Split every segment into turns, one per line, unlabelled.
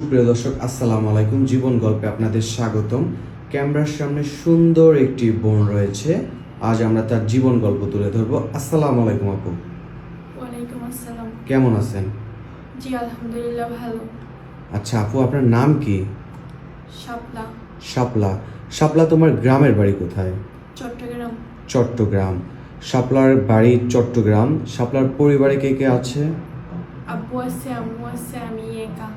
প্রিয় দর্শক, আসসালামু আলাইকুম। জীবন গল্পে আপনাদের স্বাগতম। ক্যামেরার সামনে সুন্দর একটি বোন রয়েছে। আজ আমরা তার জীবন গল্প তুলে ধরবো। আসসালামু আলাইকুম আপু।
ওয়ালাইকুম আসসালাম।
কেমন আছেন?
জি আলহামদুলিল্লাহ ভালো।
আচ্ছা আপু, আপনার নাম কি?
শাপলা।
শাপলা। শাপলা, তোমার গ্রামের বাড়ি কোথায়?
চট্টগ্রাম।
চট্টগ্রাম। শাপলার বাড়ি চট্টগ্রাম। শাপলার পরিবারে কে কে আছে?
আব্বু আছে, আম্মু আছে, আমি একা।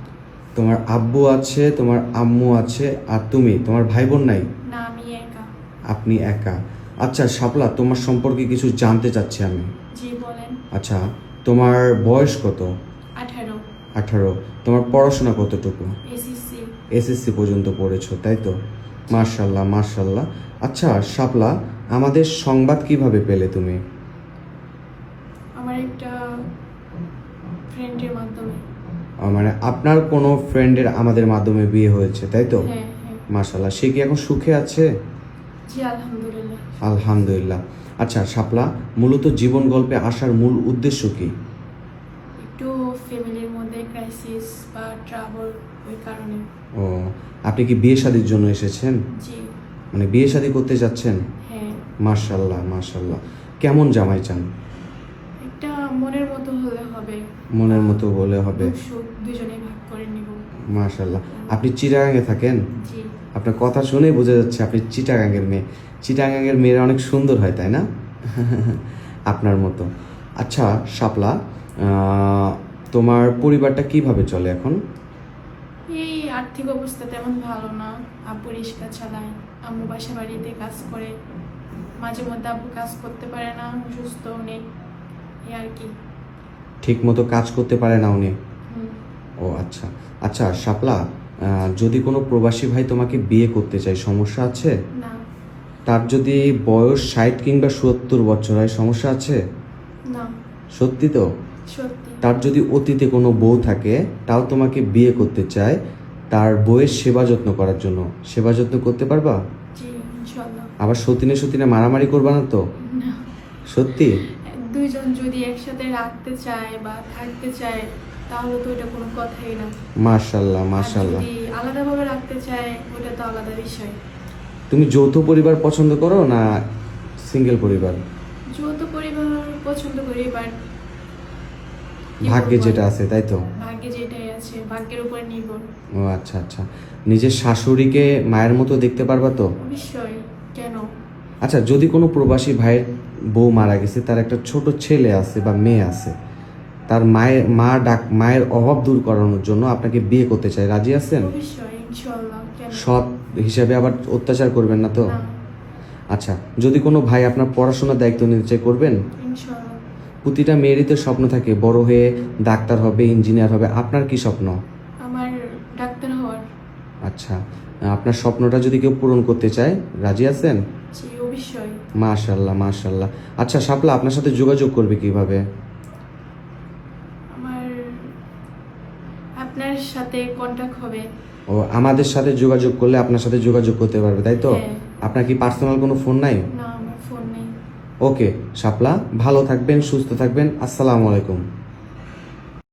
তোমার আব্বু আছে, তোমার আম্মু আছে, আর তুমি? তোমার ভাই বোন নাই?
না, আমি একা।
আপনি একা। আচ্ছা শাপলা, তোমার সম্পর্কে কিছু জানতে চাচ্ছি আমি।
জি বলেন।
আচ্ছা, তোমার বয়স কত?
18।
18। তোমার পড়াশোনা কতটুকু?
এসএসসি।
এসএসসি পর্যন্ত পড়েছো, তাই তো? মাশাল্লাহ মাশাল্লাহ। আচ্ছা শাপলা, আমাদের সংবাদ কিভাবে পেলে তুমি?
আমার একটা ফ্রেন্ডের মাধ্যমে।
মানে আপনার কোনো ফ্রেন্ডের আমাদের মাধ্যমে বিয়ে হয়েছে, তাই তো?
হ্যাঁ হ্যাঁ।
মাশাল্লাহ। সে কি এখন সুখে আছে?
জি আলহামদুলিল্লাহ।
আলহামদুলিল্লাহ। আচ্ছা শাপলা, মূলত জীবন গল্পে আসার মূল উদ্দেশ্য কি?
একটু ফ্যামিলির মধ্যে ক্রাইসিস বা ট্রাবল, ওই কারণে।
ও, আপনি কি বিয়ে শাদীর জন্য এসেছেন?
জি।
মানে বিয়ে শাদী করতে যাচ্ছেন?
হ্যাঁ।
মাশাল্লাহ মাশাল্লাহ। কেমন জামাই চান?
একটা মনের মতো হলে হবে।
মনের মতো হলে হবে।
দুঃখ সুখ দুজনেই ভাগ করে নিব।
মাশাল্লাহ। আপনি চিটাগাঙে থাকেন?
জি।
আপনার কথা শুনেই বোঝা যাচ্ছে আপনি চিটাগাঙের মেয়ে। চিটাগাঙের মেয়েরা অনেক সুন্দর হয়, তাই না? আপনার মতো। আচ্ছা শাপলা, তোমার পরিবারটা কিভাবে চলে এখন?
এই আর্থিক অবস্থা তেমন ভালো না। আব্বু রিক্সা চালায়, আম্মু বাসা বাড়িতে কাজ করে। মাঝে মধ্যে আব্বু কাজ করতে পারে না, অসুস্থ নেই, এই আর কি।
ঠিক মতো কাজ করতে পারে না উনি?
হুম।
ও আচ্ছা। আচ্ছা শাপলা, যদি কোনো প্রবাসী ভাই তোমাকে বিয়ে করতে চায়, সমস্যা আছে?
না।
তার যদি বয়স 60 কিংবা 70 বছর হয়, সমস্যা আছে?
না।
সত্যি তো?
সত্যি।
তার যদি অতীতে কোনো বউ থাকে, তাও তোমাকে বিয়ে করতে চায় তার বউয়ের সেবা যত্ন করার জন্য, সেবা যত্ন করতে পারবা?
জি ইনশাল্লাহ।
আবার সতীনে সতীনে মারামারি করবা না তো?
না।
সত্যি?
দুইজন যদি একসাথে রাখতে চায় বা থাকতে চায়, তাহলে তো এটা কোনো কথাই না।
মাশাল্লাহ
আর
মাশাল্লাহ।
যদি আলাদাভাবে রাখতে চায়, ওটা তো আলাদা বিষয়।
তুমি যৌথ পরিবার পছন্দ করো না সিঙ্গেল পরিবার?
যৌথ পরিবার পছন্দ করি, বাট
ভাগ্যে যেটা আছে, তাই তো?
ভাগ্যে যেটাই আছে, ভাগ্যের উপর নির্ভর।
ও আচ্ছা আচ্ছা। নিজের শাশুড়িকে মায়ের মতো দেখতে পারবা তো?
অবশ্যই। কেন?
আচ্ছা, যদি কোনো প্রবাসী ভাইয়ের বউ মারা গেছে, তার একটা ছোট ছেলে আছে বা মেয়ে আছে, তার মায়ের অভাব দূর করানোর জন্য আপনাকে বিয়ে করতে চায়, রাজি আছেন?
অবশ্যই ইনশাআল্লাহ। কেন?
সৎ হিসাবে আবার অত্যাচার করবেন না তো?
না।
আচ্ছা, যদি কোনো ভাই আপনার পড়াশোনার দায়িত্ব নিতে চায়, করবেন?
ইনশাআল্লাহ।
প্রতিটা মেয়েরই তো স্বপ্ন থাকে, বড় হয়ে ডাক্তার হবে, ইঞ্জিনিয়ার হবে। আপনার কি স্বপ্ন?
আমার ডাক্তার হওয়ার।
আচ্ছা, আপনার স্বপ্নটা যদি কেউ পূরণ করতে চায়, রাজি আছেন?
জি অবশ্যই।
মাশাল্লাহ মাশাল্লাহ। আচ্ছা শাপলা, আপনার সাথে যোগাযোগ করবে কিভাবে?
আমার আপনার সাথে কন্টাক্ট হবে।
ও, আমাদের সাথে যোগাযোগ করলে আপনার সাথে যোগাযোগ করতে পারবে, তাই তো?
হ্যাঁ।
আপনার কি পার্সোনাল কোনো ফোন নাই?
না, আমার ফোন নেই।
ওকে শাপলা, ভালো থাকবেন, সুস্থ থাকবেন। আসসালামু আলাইকুম।